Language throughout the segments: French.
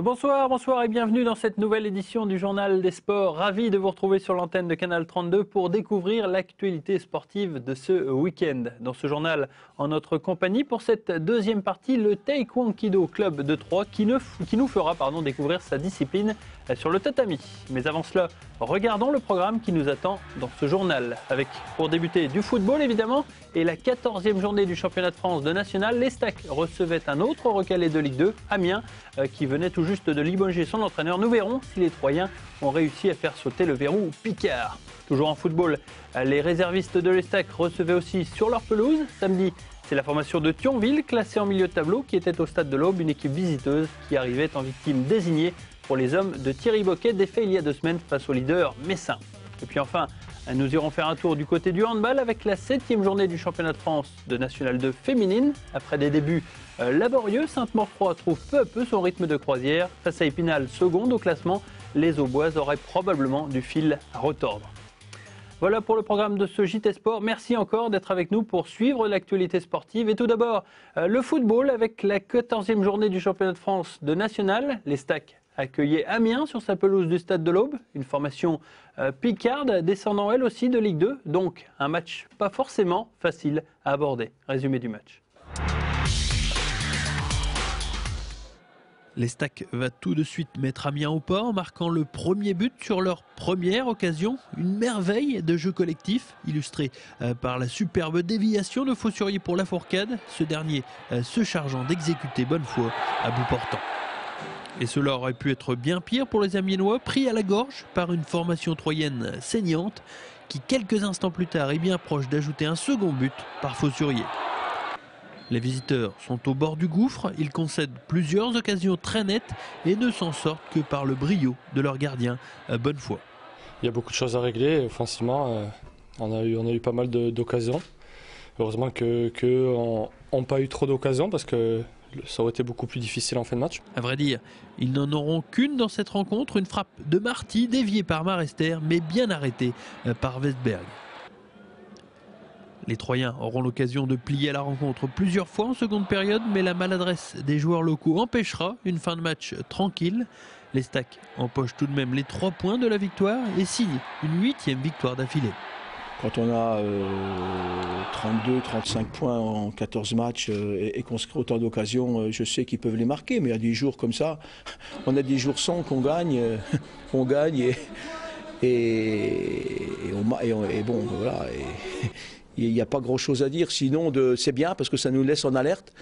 Bonsoir, bonsoir et bienvenue dans cette nouvelle édition du Journal des Sports. Ravi de vous retrouver sur l'antenne de Canal 32 pour découvrir l'actualité sportive de ce week-end. Dans ce journal, en notre compagnie, pour cette deuxième partie, le Taekwondo Club de Troyes qui nous fera découvrir sa discipline sur le tatami. Mais avant cela, regardons le programme qui nous attend dans ce journal. Avec, pour débuter, du football évidemment et la 14e journée du championnat de France de national. L'Estac recevait un autre recalé de Ligue 2, Amiens, qui venait tout juste de limoger son entraîneur. Nous verrons si les Troyens ont réussi à faire sauter le verrou Picard. Toujours en football, les réservistes de l'Estac recevaient aussi sur leur pelouse. Samedi, c'est la formation de Thionville, classée en milieu de tableau, qui était au stade de l'Aube, une équipe visiteuse qui arrivait en victime désignée pour les hommes de Thierry Boquet, défait il y a 2 semaines face au leader messin. Et puis enfin, nous irons faire un tour du côté du handball avec la 7e journée du championnat de France de National 2 féminine. Après des débuts laborieux, Sainte-Maure-Croix trouve peu à peu son rythme de croisière. Face à Épinal, seconde au classement, les Auboises auraient probablement du fil à retordre. Voilà pour le programme de ce JT Sport. Merci encore d'être avec nous pour suivre l'actualité sportive. Et tout d'abord, le football avec la 14e journée du championnat de France de National. L'Estac accueillait Amiens sur sa pelouse du stade de l'Aube. Une formation picarde descendant elle aussi de Ligue 2. Donc un match pas forcément facile à aborder. Résumé du match. L'Estac va tout de suite mettre Amiens au pas en marquant le premier but sur leur première occasion. Une merveille de jeu collectif illustrée par la superbe déviation de Faussurier pour la fourcade. Ce dernier se chargeant d'exécuter bonne foi à bout portant. Et cela aurait pu être bien pire pour les Amiénois, pris à la gorge par une formation troyenne saignante qui quelques instants plus tard est bien proche d'ajouter un second but par Faussurier. Les visiteurs sont au bord du gouffre, ils concèdent plusieurs occasions très nettes et ne s'en sortent que par le brio de leur gardien, Bonnefoy. Il y a beaucoup de choses à régler offensivement, on a eu pas mal d'occasions. Heureusement qu'on n'a pas eu trop d'occasions parce que ça aurait été beaucoup plus difficile en fin de match. À vrai dire, ils n'en auront qu'une dans cette rencontre, une frappe de Marty déviée par Marester mais bien arrêtée par Westberg. Les Troyens auront l'occasion de plier la rencontre plusieurs fois en seconde période, mais la maladresse des joueurs locaux empêchera une fin de match tranquille. L'Estac empoche tout de même les 3 points de la victoire et signe une 8e victoire d'affilée. Quand on a 32-35 points en 14 matchs et qu'on se crée autant d'occasions, je sais qu'ils peuvent les marquer, mais il y a des jours comme ça, on a des jours sans qu'on gagne, on gagne et bon, voilà. Il n'y a pas grand chose à dire, sinon c'est bien parce que ça nous laisse en alerte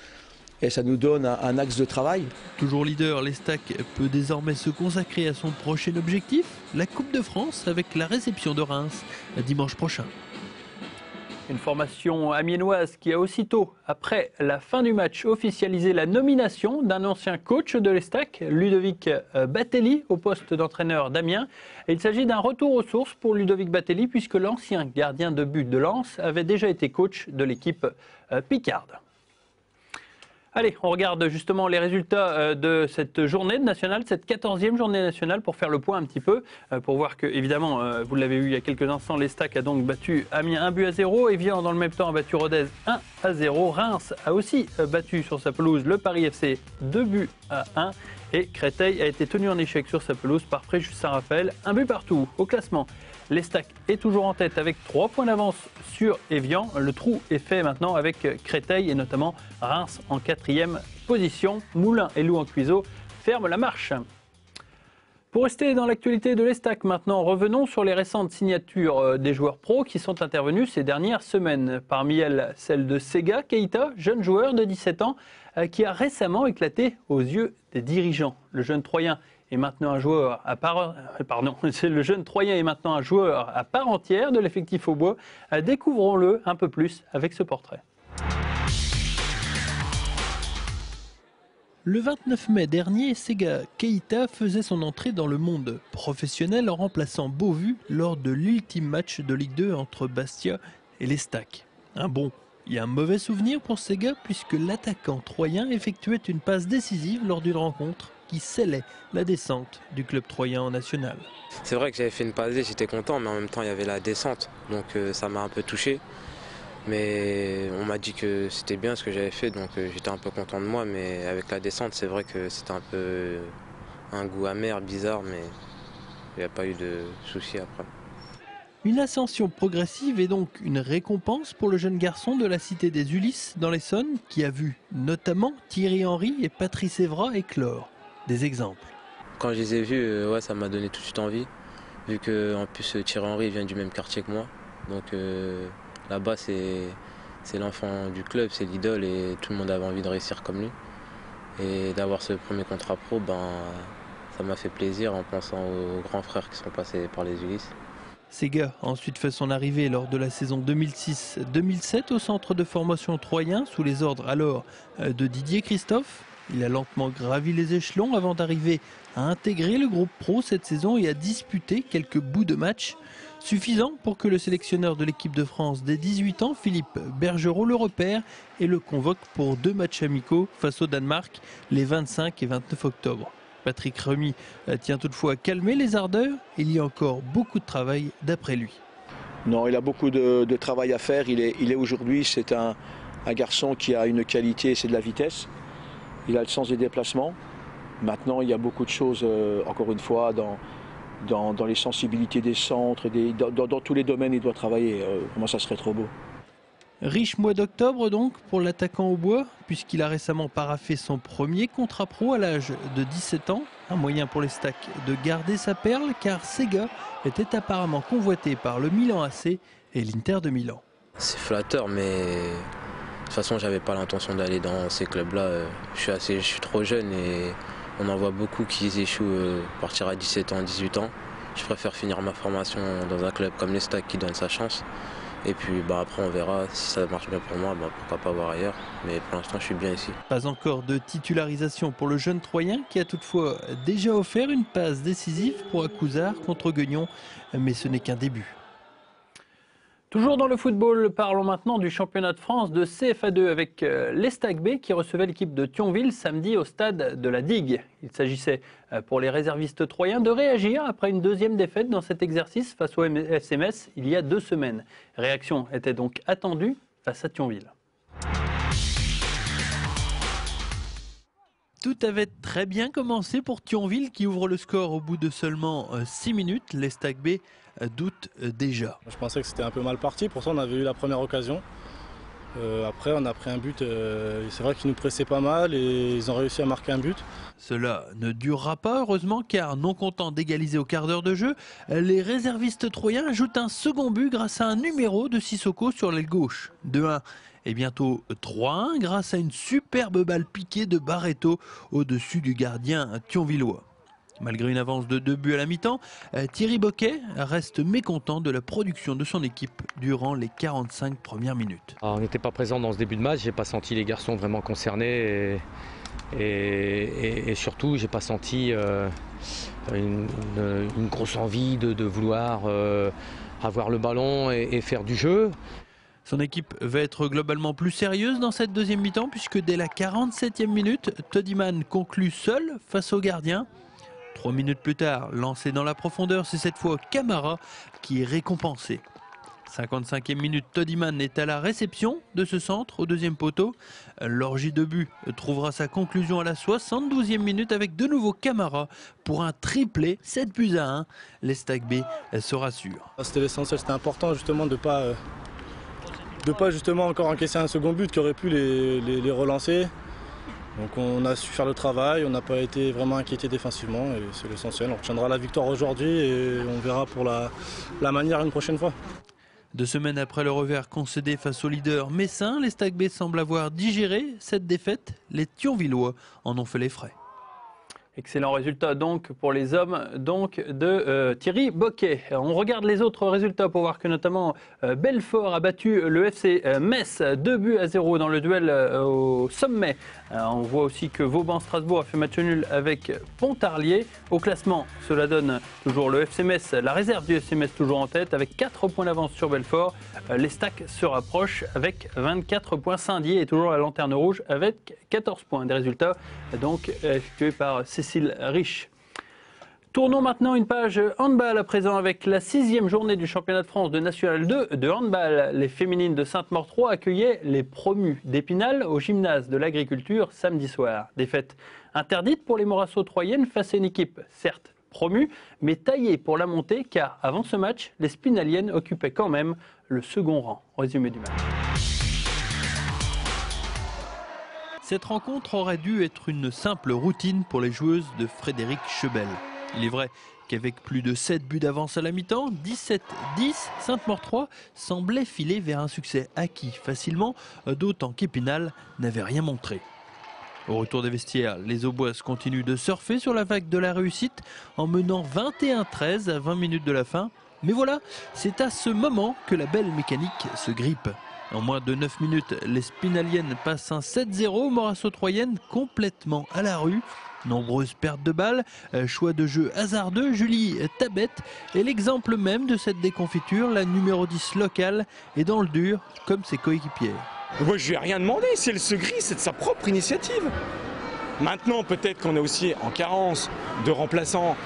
et ça nous donne un axe de travail. Toujours leader, l'Estac peut désormais se consacrer à son prochain objectif, la Coupe de France avec la réception de Reims dimanche prochain. Une formation amiénoise qui a aussitôt, après la fin du match, officialisé la nomination d'un ancien coach de l'Estac, Ludovic Batelli, au poste d'entraîneur d'Amiens. Il s'agit d'un retour aux sources pour Ludovic Batelli, puisque l'ancien gardien de but de Lens avait déjà été coach de l'équipe picarde. Allez, on regarde justement les résultats de cette journée de nationale, cette 14e journée nationale, pour faire le point un petit peu, pour voir que, évidemment, vous l'avez vu il y a quelques instants, l'Estac a donc battu Amiens 1-0, Évian dans le même temps a battu Rodez 1-0, Reims a aussi battu sur sa pelouse le Paris FC 2-1, et Créteil a été tenu en échec sur sa pelouse par Fréjus Saint-Raphaël, 1 but partout. Au classement, l'Estac est toujours en tête avec 3 points d'avance sur Évian. Le trou est fait maintenant avec Créteil et notamment Reims en 4e position. Moulins et Louhans-Cuiseaux ferment la marche. Pour rester dans l'actualité de l'Estac maintenant, revenons sur les récentes signatures des joueurs pros qui sont intervenus ces dernières semaines. Parmi elles, celle de Sega Keita, jeune joueur de 17 ans, qui a récemment éclaté aux yeux des dirigeants. Le jeune Troyen est maintenant un joueur à part, le jeune Troyen est maintenant un joueur à part entière de l'effectif Aubois. Découvrons-le un peu plus avec ce portrait. Le 29 mai dernier, Sega Keita faisait son entrée dans le monde professionnel en remplaçant Beauvu lors de l'ultime match de Ligue 2 entre Bastia et l'Estac. Un bon et un mauvais souvenir pour Sega puisque l'attaquant troyen effectuait une passe décisive lors d'une rencontre qui scellait la descente du club troyen en national. C'est vrai que j'avais fait une passe D, j'étais content, mais en même temps il y avait la descente, donc ça m'a un peu touché. Mais on m'a dit que c'était bien ce que j'avais fait, donc j'étais un peu content de moi, mais avec la descente, c'est vrai que c'était un peu un goût amer, bizarre, mais il n'y a pas eu de soucis après. Une ascension progressive est donc une récompense pour le jeune garçon de la cité des Ulysses dans l'Essonne qui a vu notamment Thierry Henry et Patrice Evra éclore. Des exemples. Quand je les ai vus, ouais, ça m'a donné tout de suite envie, vu qu'en plus Thierry Henry vient du même quartier que moi. Donc là-bas, c'est l'enfant du club, c'est l'idole et tout le monde avait envie de réussir comme lui. Et d'avoir ce premier contrat pro, ça m'a fait plaisir en pensant aux grands frères qui sont passés par les Ulysses. Sega a ensuite fait son arrivée lors de la saison 2006-2007 au centre de formation troyen sous les ordres alors de Didier Christophe. Il a lentement gravi les échelons avant d'arriver à intégrer le groupe pro cette saison et à disputer quelques bouts de match. Suffisant pour que le sélectionneur de l'équipe de France des 18 ans, Philippe Bergerot, le repère et le convoque pour 2 matchs amicaux face au Danemark les 25 et 29 octobre. Patrick Remy tient toutefois à calmer les ardeurs. Il y a encore beaucoup de travail d'après lui. Non, il a beaucoup de travail à faire. Il est aujourd'hui, c'est un garçon qui a une qualité, c'est de la vitesse. Il a le sens des déplacements. Maintenant, il y a beaucoup de choses, encore une fois, dans les sensibilités des centres, dans tous les domaines, il doit travailler. Moi, ça serait trop beau. Riche mois d'octobre donc pour l'attaquant au bois, puisqu'il a récemment paraphé son premier contrat pro à l'âge de 17 ans. Un moyen pour les Stacks de garder sa perle, car Sega était apparemment convoité par le Milan AC et l'Inter de Milan. C'est flatteur, mais de toute façon, j'avais pas l'intention d'aller dans ces clubs-là. Je suis trop jeune et on en voit beaucoup qui échouent partir à 17 ans, 18 ans. Je préfère finir ma formation dans un club comme les Stacks qui donne sa chance. Et puis après on verra si ça marche bien pour moi, pourquoi pas voir ailleurs. Mais pour l'instant je suis bien ici. Pas encore de titularisation pour le jeune Troyen qui a toutefois déjà offert une passe décisive pour Acouzard contre Guignon. Mais ce n'est qu'un début. Toujours dans le football, parlons maintenant du championnat de France de CFA2 avec l'Estac B qui recevait l'équipe de Thionville samedi au stade de la Digue. Il s'agissait pour les réservistes troyens de réagir après une deuxième défaite dans cet exercice face au SMS il y a 2 semaines. Réaction était donc attendue face à Thionville. Tout avait très bien commencé pour Thionville qui ouvre le score au bout de seulement 6 minutes. L'Estac B doute déjà. Je pensais que c'était un peu mal parti, pourtant on avait eu la première occasion. Après on a pris un but, c'est vrai qu'ils nous pressaient pas mal et ils ont réussi à marquer un but. Cela ne durera pas heureusement car non content d'égaliser au quart d'heure de jeu, les réservistes troyens ajoutent un second but grâce à un numéro de Sissoko sur l'aile gauche. 2-1 et bientôt 3-1 grâce à une superbe balle piquée de Barreto au-dessus du gardien thionvillois. Malgré une avance de 2 buts à la mi-temps, Thierry Boquet reste mécontent de la production de son équipe durant les 45 premières minutes. On n'était pas présent dans ce début de match, j'ai pas senti les garçons vraiment concernés et surtout j'ai pas senti une grosse envie de vouloir avoir le ballon et faire du jeu. Son équipe va être globalement plus sérieuse dans cette deuxième mi-temps puisque dès la 47e minute, Todiman conclut seul face au gardien. 3 minutes plus tard, lancé dans la profondeur, c'est cette fois Camara qui est récompensé. 55e minute, Todiman est à la réception de ce centre au deuxième poteau. L'orgie de but trouvera sa conclusion à la 72e minute avec de nouveau Camara pour un triplé, 7-1. L'Estac B se rassure. C'était l'essentiel, c'était important justement de pas justement encore encaisser un second but qui aurait pu les relancer. Donc on a su faire le travail, on n'a pas été vraiment inquiété défensivement et c'est l'essentiel. On retiendra la victoire aujourd'hui et on verra pour la manière une prochaine fois. 2 semaines après le revers concédé face au leader messin, l'Estac B semble avoir digéré cette défaite. Les Thionvillois en ont fait les frais. Excellent résultat donc pour les hommes de Thierry Boquet. On regarde les autres résultats pour voir que notamment Belfort a battu le FC Metz 2-0 dans le duel au sommet. On voit aussi que Vauban-Strasbourg a fait match nul avec Pontarlier. Au classement, cela donne toujours le FC Metz, la réserve du FC Metz toujours en tête avec 4 points d'avance sur Belfort. L'Estac se rapproche avec 24 points. Saint-Dié est toujours à la lanterne rouge avec 14 points. Des résultats donc effectués par Cécile Rich. Tournons maintenant une page handball à présent avec la 6e journée du championnat de France de National 2 de handball. Les féminines de Sainte-Maure 3 accueillaient les promus d'Épinal au gymnase de l'agriculture samedi soir. Défaite Interdite pour les Morasso-Troyennes face à une équipe, certes promue, mais taillée pour la montée, car avant ce match, les Spinaliennes occupaient quand même le second rang. Résumé du match. Cette rencontre aurait dû être une simple routine pour les joueuses de Frédéric Chebel. Il est vrai qu'avec plus de 7 buts d'avance à la mi-temps, 17-10, Sainte-Maure 3 semblait filer vers un succès acquis facilement, d'autant qu'Épinal n'avait rien montré. Au retour des vestiaires, les Auboises continuent de surfer sur la vague de la réussite en menant 21-13 à 20 minutes de la fin. Mais voilà, c'est à ce moment que la belle mécanique se grippe. En moins de 9 minutes, les Spinaliennes passent un 7-0 aux Morasso-Troyennes complètement à la rue. Nombreuses pertes de balles, choix de jeu hasardeux, Julie Tabette est l'exemple même de cette déconfiture. La numéro 10 locale est dans le dur comme ses coéquipières. Moi je lui ai rien demandé, si elle se grille, c'est de sa propre initiative. Maintenant peut-être qu'on est aussi en carence de remplaçantes,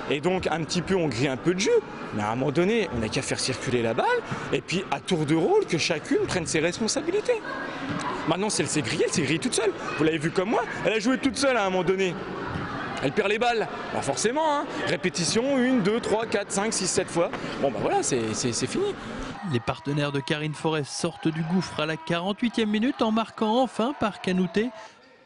et donc un petit peu on grille un peu de jeu. Mais à un moment donné, on n'a qu'à faire circuler la balle et puis à tour de rôle que chacune prenne ses responsabilités. Maintenant si elle s'est grillée toute seule. Vous l'avez vu comme moi, elle a joué toute seule à un moment donné. Elle perd les balles, bah forcément, hein. Répétition, 1, 2, 3, 4, 5, 6, 7 fois. Bon bah voilà, c'est fini. Les partenaires de Karine Forest sortent du gouffre à la 48e minute en marquant enfin par Canouté.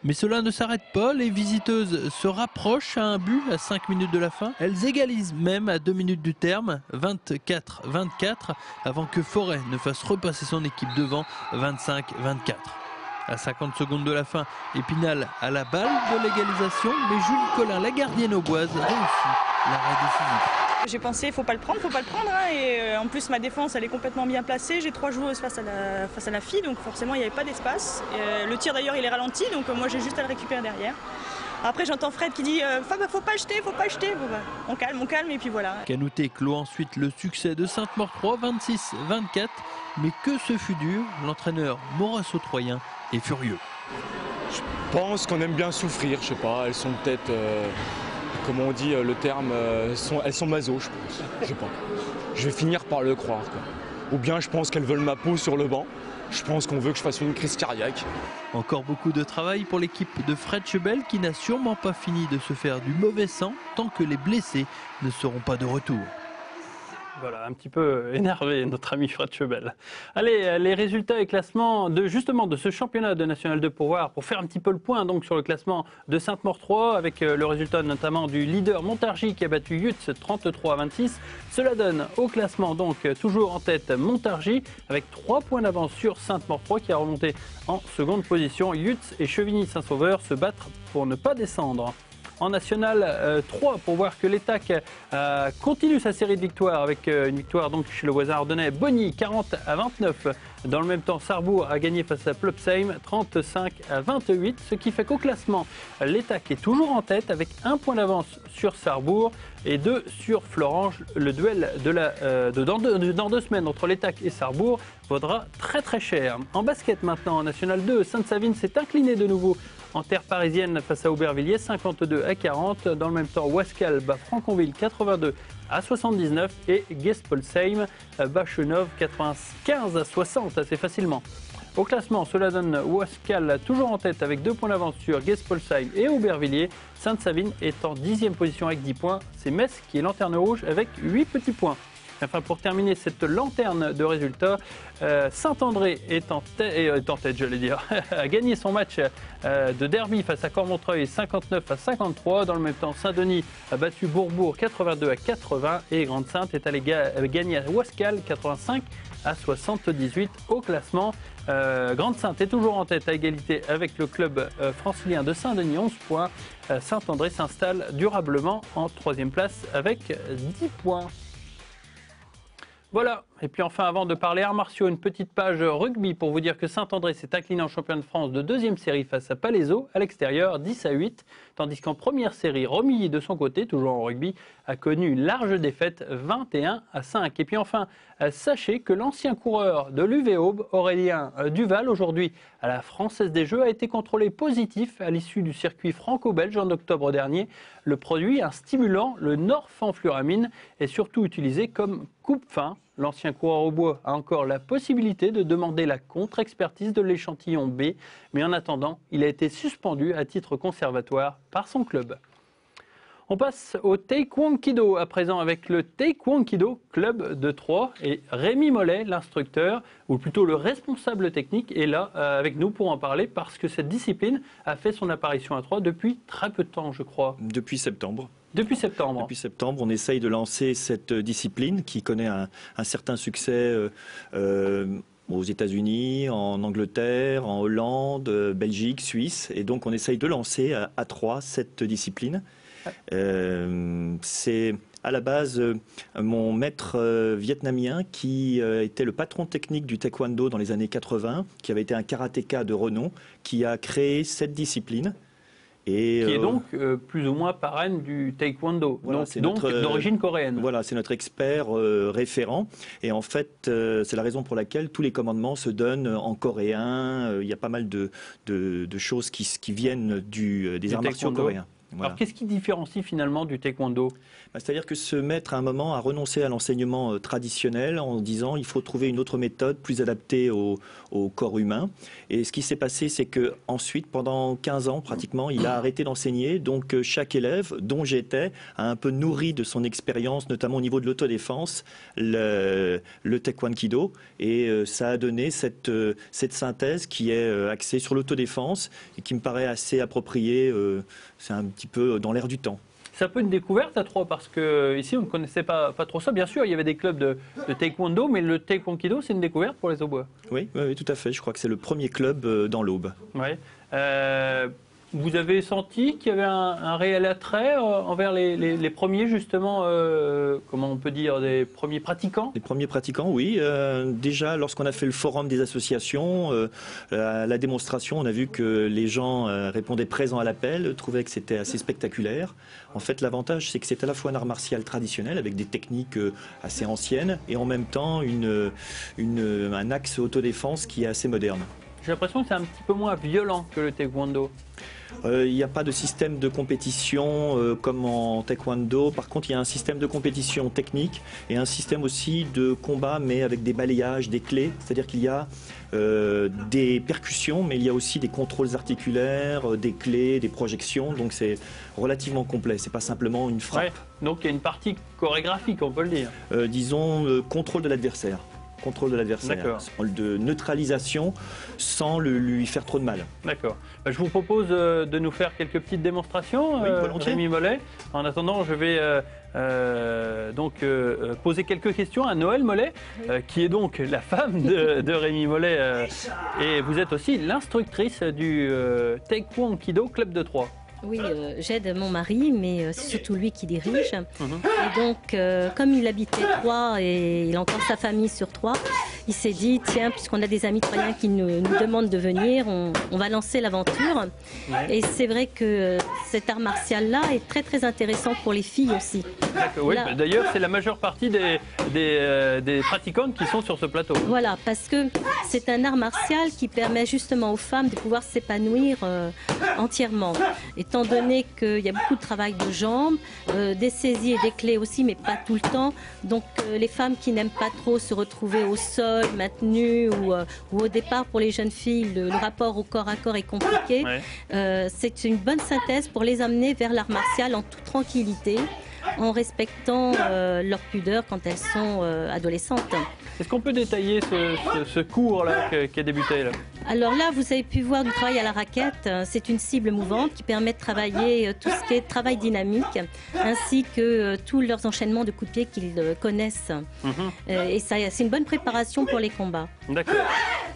Mais cela ne s'arrête pas, les visiteuses se rapprochent à un but à 5 minutes de la fin. Elles égalisent même à 2 minutes du terme, 24-24, avant que Forêt ne fasse repasser son équipe devant, 25-24. À 50 secondes de la fin, Épinal a la balle de l'égalisation, mais Julie Collin, la gardienne auboise, réussit l'arrêt décisif. J'ai pensé, faut pas le prendre, hein, et en plus ma défense elle est complètement bien placée, j'ai 3 joueuses face à la fille, donc forcément il n'y avait pas d'espace. Le tir d'ailleurs il est ralenti, donc moi j'ai juste à le récupérer derrière. Après j'entends Fred qui dit faut pas jeter, faut pas jeter. Bon, bah, on calme et puis voilà. Canouté clôt ensuite le succès de Sainte-Maure 3, 26-24, mais que ce fut dur, l'entraîneur Morasso-Troyen est furieux. Je pense qu'on aime bien souffrir, je sais pas, elles sont peut-être... Comme on dit le terme, elles sont maso, je pense. Je sais pas. Je vais finir par le croire, quoi. Ou bien je pense qu'elles veulent ma peau sur le banc. Je pense qu'on veut que je fasse une crise cardiaque. Encore beaucoup de travail pour l'équipe de Fred Chebel qui n'a sûrement pas fini de se faire du mauvais sang tant que les blessés ne seront pas de retour. Voilà, un petit peu énervé notre ami Fred Chebel. Allez, les résultats et classements de ce championnat de National 2 pour faire un petit peu le point donc sur le classement de Sainte-Maure 3 avec le résultat notamment du leader Montargis qui a battu Yutz 33-26. Cela donne au classement donc toujours en tête Montargis avec 3 points d'avance sur Sainte-Maure 3 qui a remonté en seconde position. Yutz et Chevigny-Saint-Sauveur se battent pour ne pas descendre. En National 3 pour voir que l'Étac continue sa série de victoires avec une victoire donc chez le voisin ardennais Bonny 40-29. Dans le même temps, Sarrebourg a gagné face à Plopsheim 35-28, ce qui fait qu'au classement, l'Étac est toujours en tête avec 1 point d'avance sur Sarrebourg et 2 sur Florange. Le duel dans 2 semaines entre l'Étac et Sarrebourg vaudra très très cher. En basket maintenant, en National 2, Sainte-Savine s'est incliné de nouveau en terre parisienne face à Aubervilliers 52-40. Dans le même temps, Ouascal bat Franconville 82-79 et Gespolsheim bat Chenov 95-60 assez facilement. Au classement, cela donne Ouascal toujours en tête avec 2 points d'avance sur Gespolsheim et Aubervilliers. Sainte-Savine est en 10e position avec 10 points. C'est Metz qui est lanterne rouge avec 8 petits points. Enfin, pour terminer cette lanterne de résultats, Saint-André est en tête, j'allais dire, a gagné son match de derby face à Cormontreuil 59-53. Dans le même temps, Saint-Denis a battu Bourbourg 82-80 et Grande-Sainte est allé gagner à Ouascal 85-78 au classement. Grande-Sainte est toujours en tête à égalité avec le club francilien de Saint-Denis, 11 points. Saint-André s'installe durablement en 3e place avec 10 points. Voilà, et puis enfin avant de parler arts martiaux, une petite page rugby pour vous dire que Saint-André s'est incliné en champion de France de 2e série face à Palaiseau à l'extérieur 10-8, tandis qu'en première série, Romilly de son côté, toujours en rugby, a connu une large défaite 21-5. Et puis enfin, sachez que l'ancien coureur de l'UV Aube, Aurélien Duval, aujourd'hui à la Française des Jeux, a été contrôlé positif à l'issue du circuit franco-belge en octobre dernier. Le produit, un stimulant, le norfenfluramine, est surtout utilisé comme coupe-faim. l'ancien coureur au bois a encore la possibilité de demander la contre-expertise de l'échantillon B, mais en attendant, il a été suspendu à titre conservatoire par son club. On passe au Taekwondo à présent avec le Taekwondo Club de Troyes et Rémi Mollet, l'instructeur, ou plutôt le responsable technique, est là avec nous pour en parler parce que cette discipline a fait son apparition à Troyes depuis très peu de temps, je crois. Depuis septembre. Depuis septembre. Depuis septembre, on essaye de lancer cette discipline qui connaît un certain succès aux États-Unis, en Angleterre, en Hollande, Belgique, Suisse. Et donc on essaye de lancer à Troyes cette discipline. C'est à la base mon maître vietnamien qui était le patron technique du taekwondo dans les années 80, qui avait été un karatéka de renom, qui a créé cette discipline. Et qui est donc plus ou moins parrain du taekwondo, voilà, donc d'origine coréenne. Voilà, c'est notre expert référent. Et en fait, c'est la raison pour laquelle tous les commandements se donnent en coréen. Il y a pas mal de choses qui viennent des arts martiaux coréens. Voilà. Alors qu'est-ce qui différencie finalement du taekwondo ? C'est-à-dire que ce maître à un moment a renoncé à l'enseignement traditionnel en disant il faut trouver une autre méthode plus adaptée au corps humain. Et ce qui s'est passé, c'est que ensuite, pendant 15 ans pratiquement, il a arrêté d'enseigner. Donc chaque élève, dont j'étais, a un peu nourri de son expérience, notamment au niveau de l'autodéfense, le taekwondo. Et ça a donné cette synthèse qui est axée sur l'autodéfense et qui me paraît assez appropriée. C'est un petit peu dans l'air du temps. C'est un peu une découverte à Troyes parce qu'ici on ne connaissait pas trop ça. Bien sûr, il y avait des clubs de taekwondo, mais le taekwondo c'est une découverte pour les Aubois. Oui, tout à fait. Je crois que c'est le premier club dans l'Aube. Oui. Vous avez senti qu'il y avait un réel attrait envers les premiers, justement, comment on peut dire, des premiers pratiquants ? Les premiers pratiquants, oui. Déjà, lorsqu'on a fait le forum des associations, la démonstration, on a vu que les gens répondaient présents à l'appel, trouvaient que c'était assez spectaculaire. En fait, l'avantage, c'est que c'est à la fois un art martial traditionnel, avec des techniques assez anciennes, et en même temps un axe autodéfense qui est assez moderne. J'ai l'impression que c'est un petit peu moins violent que le taekwondo. Il n'y a pas de système de compétition comme en taekwondo. Par contre, il y a un système de compétition technique et un système aussi de combat, mais avec des balayages, des clés. C'est-à-dire qu'il y a des percussions, mais il y a aussi des contrôles articulaires, des clés, des projections. Donc c'est relativement complet. C'est pas simplement une frappe. Ouais, donc il y a une partie chorégraphique, on peut le dire. Disons contrôle de l'adversaire. Contrôle de l'adversaire, de neutralisation sans lui faire trop de mal. D'accord. Je vous propose de nous faire quelques petites démonstrations, Rémi Mollet. En attendant, je vais poser quelques questions à Noël Mollet, qui est donc la femme de Rémi Mollet. Et vous êtes aussi l'instructrice du Taekwondo Club de Troyes. Oui, j'aide mon mari, mais c'est surtout lui qui dirige. Et donc, comme il habitait Troyes et il a encore sa famille sur Troyes, il s'est dit, tiens, puisqu'on a des amis troyens qui nous demandent de venir, on va lancer l'aventure. Ouais. Et c'est vrai que cet art martial-là est très très intéressant pour les filles aussi. Oui, là, d'ailleurs, c'est la majeure partie des pratiquantes qui sont sur ce plateau. Voilà, parce que c'est un art martial qui permet justement aux femmes de pouvoir s'épanouir entièrement. Étant donné qu'il y a beaucoup de travail de jambes, des saisies et des clés aussi, mais pas tout le temps. Donc les femmes qui n'aiment pas trop se retrouver au sol, maintenues, ou au départ pour les jeunes filles, le rapport au corps à corps est compliqué. Ouais. C'est une bonne synthèse pour les amener vers l'art martial en toute tranquillité, en respectant leur pudeur quand elles sont adolescentes. Est-ce qu'on peut détailler ce cours-là qui a débuté là ? Alors là, vous avez pu voir du travail à la raquette. C'est une cible mouvante qui permet de travailler tout ce qui est travail dynamique, ainsi que tous leurs enchaînements de coups de pied qu'ils connaissent. Et ça, c'est une bonne préparation pour les combats. D'accord.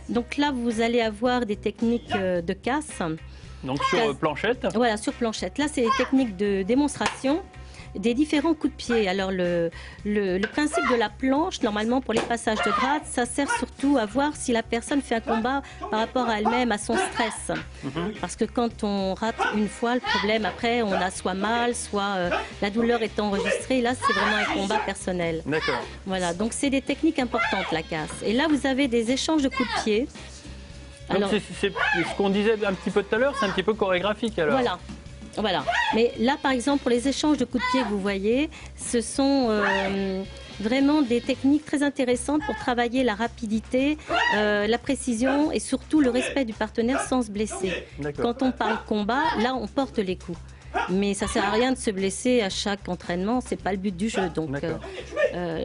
Donc là, vous allez avoir des techniques de casse. Donc sur planchette ? Voilà, sur planchette. Là, c'est des techniques de démonstration des différents coups de pied. Alors le principe de la planche, normalement pour les passages de grade, ça sert surtout à voir si la personne fait un combat par rapport à elle-même, à son stress. Parce que quand on rate une fois, le problème après, on a soit mal, soit la douleur est enregistrée. Là, c'est vraiment un combat personnel. D'accord. Voilà, donc c'est des techniques importantes, la casse. Et là, vous avez des échanges de coups de pied. Alors, c'est ce qu'on disait un petit peu tout à l'heure, c'est un petit peu chorégraphique alors. Voilà. Mais là, par exemple, pour les échanges de coups de pied que vous voyez, ce sont vraiment des techniques très intéressantes pour travailler la rapidité, la précision et surtout le respect du partenaire sans se blesser. Quand on parle combat, là on porte les coups. Mais ça sert à rien de se blesser à chaque entraînement, c'est pas le but du jeu. Donc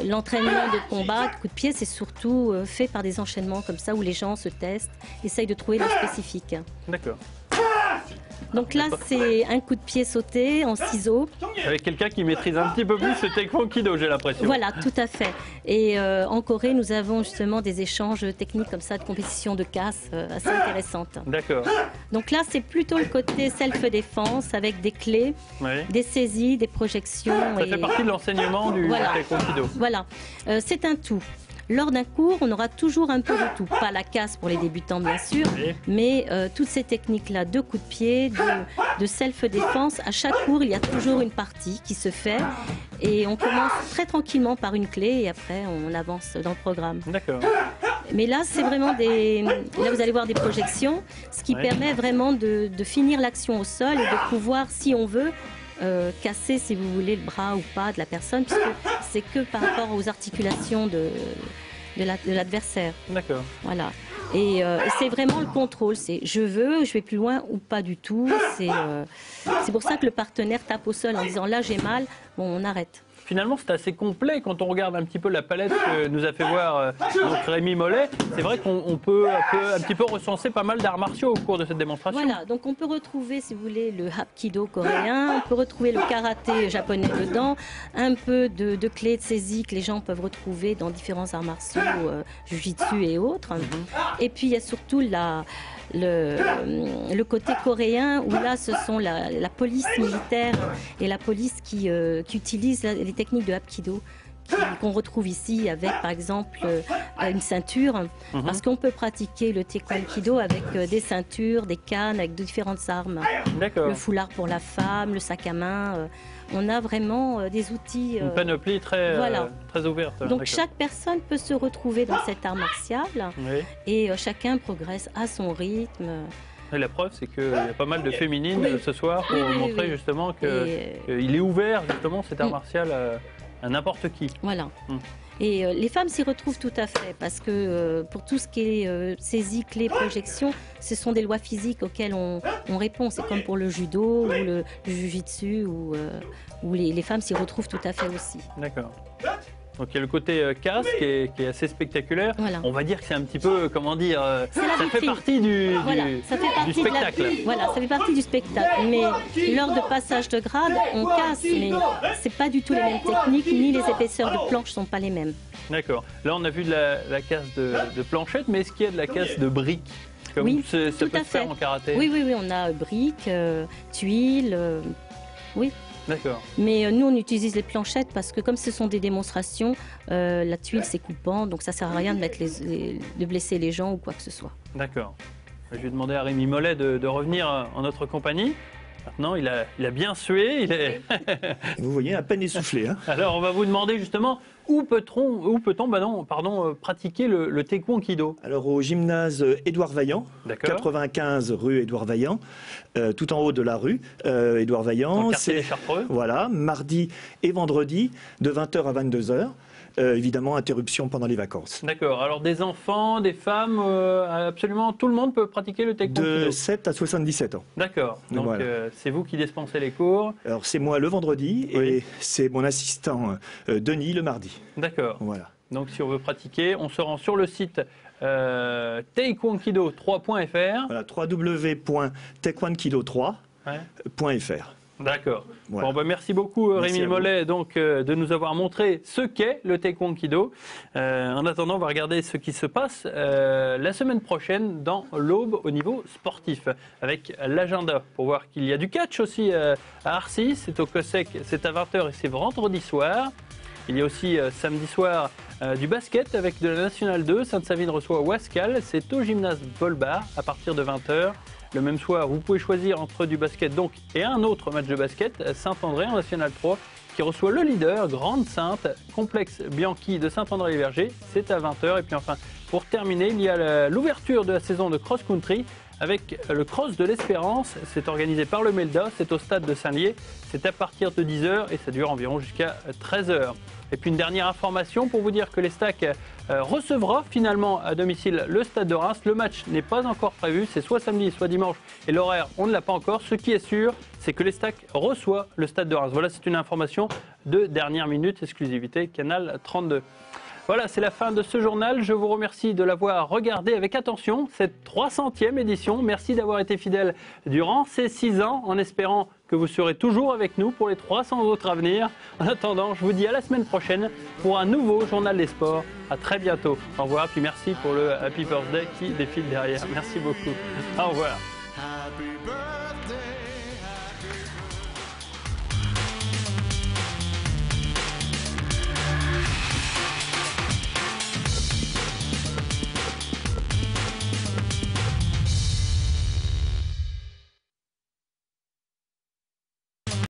l'entraînement de combat, de coup de pied, c'est surtout fait par des enchaînements comme ça où les gens se testent, essayent de trouver leur spécifique. D'accord. Donc là, c'est un coup de pied sauté en ciseaux. Avec quelqu'un qui maîtrise un petit peu plus le taekwondo, j'ai l'impression. Voilà, tout à fait. Et en Corée, nous avons justement des échanges techniques comme ça, de compétition de casse assez intéressantes. D'accord. Donc là, c'est plutôt le côté self-défense avec des clés, des saisies, des projections. Ça fait partie de l'enseignement du taekwondo. Voilà, c'est un tout. Lors d'un cours, on aura toujours un peu de tout. Pas la casse pour les débutants, bien sûr, mais toutes ces techniques-là de coup de pied, de self-défense, à chaque cours, il y a toujours une partie qui se fait. Et on commence très tranquillement par une clé et après, on avance dans le programme. D'accord. Mais là, c'est vraiment des... Là, vous allez voir des projections, ce qui permet vraiment de finir l'action au sol et de pouvoir, si on veut, casser, si vous voulez, le bras ou pas de la personne, puisque c'est que par rapport aux articulations de l'adversaire. D'accord. Voilà. Et c'est vraiment le contrôle, c'est je vais plus loin ou pas du tout. C'est pour ça que le partenaire tape au sol en disant là j'ai mal, bon on arrête. Finalement, c'est assez complet quand on regarde un petit peu la palette que nous a fait voir donc Rémi Mollet. C'est vrai qu'on peut un petit peu recenser pas mal d'arts martiaux au cours de cette démonstration. Voilà, donc on peut retrouver, si vous voulez, le hapkido coréen, on peut retrouver le karaté japonais dedans, un peu de clés de saisie que les gens peuvent retrouver dans différents arts martiaux, jujitsu et autres. Et puis il y a surtout le côté coréen où là ce sont la police militaire et la police qui utilise les techniques de hapkido qu'on retrouve ici avec par exemple une ceinture parce qu'on peut pratiquer le taekwondo avec des ceintures, des cannes, avec de différentes armes. Le foulard pour la femme, le sac à main. On a vraiment des outils. Une panoplie très ouverte. Donc chaque personne peut se retrouver dans cet art martial et chacun progresse à son rythme. Et la preuve, c'est qu'il y a pas mal de féminines ce soir pour montrer justement qu'il est ouvert justement cet art martial à n'importe qui. Voilà. Et les femmes s'y retrouvent tout à fait parce que pour tout ce qui est saisie, clé, projection, ce sont des lois physiques auxquelles on répond. C'est comme pour le judo ou le jujitsu où les femmes s'y retrouvent tout à fait aussi. D'accord. Donc il y a le côté casse qui est assez spectaculaire. Voilà. On va dire que c'est un petit peu, comment dire, ça fait partie du spectacle. Voilà, ça fait partie du spectacle. Mais lors de passage de grade, on casse, mais c'est pas du tout les mêmes techniques, ni les épaisseurs de planche sont pas les mêmes. D'accord. Là, on a vu de la casse de planchette, mais est-ce qu'il y a de la casse de briques comme ça peut se faire en karaté? Oui, on a briques, tuiles, oui. D'accord. Mais nous, on utilise les planchettes parce que comme ce sont des démonstrations, la tuile c'est coupant, donc ça sert à rien de blesser les gens ou quoi que ce soit. D'accord. Je vais demander à Rémi Mollet de revenir en notre compagnie. Maintenant, il a bien sué. Vous voyez, à peine essoufflé. Hein. Alors, on va vous demander justement où peut-on pratiquer le taekwondo. Alors, au gymnase Édouard Vaillant, 95 rue Édouard Vaillant, tout en haut de la rue Édouard Vaillant. C'est voilà, mardi et vendredi de 20h à 22h. Évidemment, interruption pendant les vacances. D'accord. Alors, des enfants, des femmes, absolument tout le monde peut pratiquer le taekwondo. De 7 à 77 ans. D'accord. Donc, voilà. C'est vous qui dispensez les cours. Alors, c'est moi le vendredi et c'est mon assistant Denis le mardi. D'accord. Voilà. Donc, si on veut pratiquer, on se rend sur le site taekwondo3.fr. Voilà, www.taekwondo3.fr. D'accord. Voilà. Bon, merci beaucoup Rémi Mollet de nous avoir montré ce qu'est le taekwondo. En attendant, on va regarder ce qui se passe la semaine prochaine dans l'Aube au niveau sportif avec l'agenda pour voir qu'il y a du catch aussi à Arcis. C'est au COSEC, c'est à 20h et c'est vendredi soir. Il y a aussi samedi soir du basket avec de la Nationale 2. Sainte-Savine reçoit Wascal. C'est au gymnase Bolbar à partir de 20h. Le même soir, vous pouvez choisir entre du basket et un autre match de basket, Saint-André en National 3, qui reçoit le leader, Grande Sainte, complexe Bianchi de Saint-André-les-Vergers, c'est à 20h. Et puis enfin, pour terminer, il y a l'ouverture de la saison de cross-country avec le Cross de l'Espérance. C'est organisé par le MELDA, c'est au stade de Saint-Lié, c'est à partir de 10h et ça dure environ jusqu'à 13h. Et puis une dernière information pour vous dire que l'Estac recevra finalement à domicile le Stade de Reims. Le match n'est pas encore prévu, c'est soit samedi, soit dimanche. Et l'horaire, on ne l'a pas encore. Ce qui est sûr, c'est que l'Estac reçoit le Stade de Reims. Voilà, c'est une information de dernière minute, exclusivité Canal 32. Voilà, c'est la fin de ce journal. Je vous remercie de l'avoir regardé avec attention, cette 300e édition. Merci d'avoir été fidèle durant ces 6 ans, en espérant que vous serez toujours avec nous pour les 300 autres à venir. En attendant, je vous dis à la semaine prochaine pour un nouveau journal des sports. À très bientôt. Au revoir, puis merci pour le Happy Birthday qui défile derrière. Merci beaucoup. Au revoir.